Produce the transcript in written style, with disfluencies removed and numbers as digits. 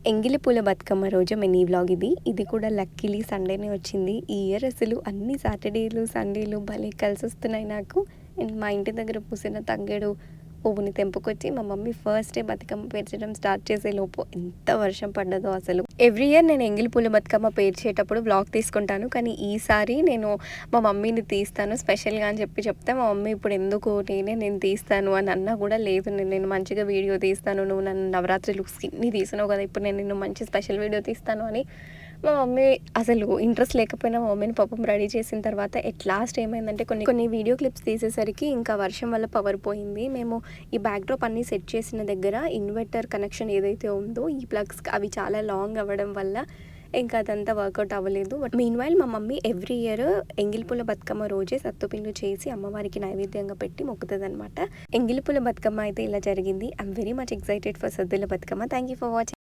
ఎంగిలి పూల బతుకమ్మ రోజు మినీ వ్లాగ్ ఇది కూడా లక్కీలీ సండేనే వచ్చింది. ఈ ఇయర్ అసలు అన్ని సాటర్డేలు సండేలు భలే కలిసి వస్తున్నాయి నాకు. అండ్ మా ఇంటి దగ్గర పూసిన తంగేడు పువ్వుని తెంపుకొచ్చి మా మమ్మీ ఫస్ట్ డే బతుకమ్మ పేర్చడం స్టార్ట్ చేసే లోపు ఎంత వర్షం పడ్డదో అసలు. ఎవ్రీ ఇయర్ నేను ఎంగిలి పూల బతుకమ్మ పేర్చేటప్పుడు వ్లాగ్ తీసుకుంటాను, కానీ ఈసారి నేను మా మమ్మీని తీస్తాను స్పెషల్గా అని చెప్తే మా మమ్మీ ఇప్పుడు ఎందుకు నేను తీస్తాను అని అన్నా కూడా లేదు, నేను మంచిగా వీడియో తీస్తాను, నువ్వు నన్ను నవరాత్రి లుక్స్ని తీసినావు కదా, ఇప్పుడు నేను మంచి స్పెషల్ వీడియో తీస్తాను అని మా మమ్మీ అసలు ఇంట్రెస్ట్ లేకపోయినా మా మమ్మీని పాపం రెడీ చేసిన తర్వాత ఎట్ లాస్ట్ ఏమైందంటే కొన్ని వీడియో క్లిప్స్ తీసేసరికి ఇంకా వర్షం వల్ల పవర్ పోయింది. మేము ఈ బ్యాక్డ్రాప్ అన్నీ సెట్ చేసిన దగ్గర ఇన్వర్టర్ కనెక్షన్ ఏదైతే ఉందో ఈ ప్లగ్స్ అవి చాలా లాంగ్ అవ్వడం వల్ల ఇంకా అదంతా వర్కౌట్ అవ్వలేదు. బట్ మీన్వైల్ మా మమ్మీ ఎవ్రీ ఇయర్ ఎంగిలిపూల బతుకమ్మ రోజే సత్తుపిండి చేసి అమ్మవారికి నైవేద్యంగా పెట్టి మొక్కుతుంది అనమాట. ఎంగిలిపూల బతుకమ్మ అయితే ఇలా జరిగింది. I'm very much excited for Saddula Bathukamma. Thank you for watching.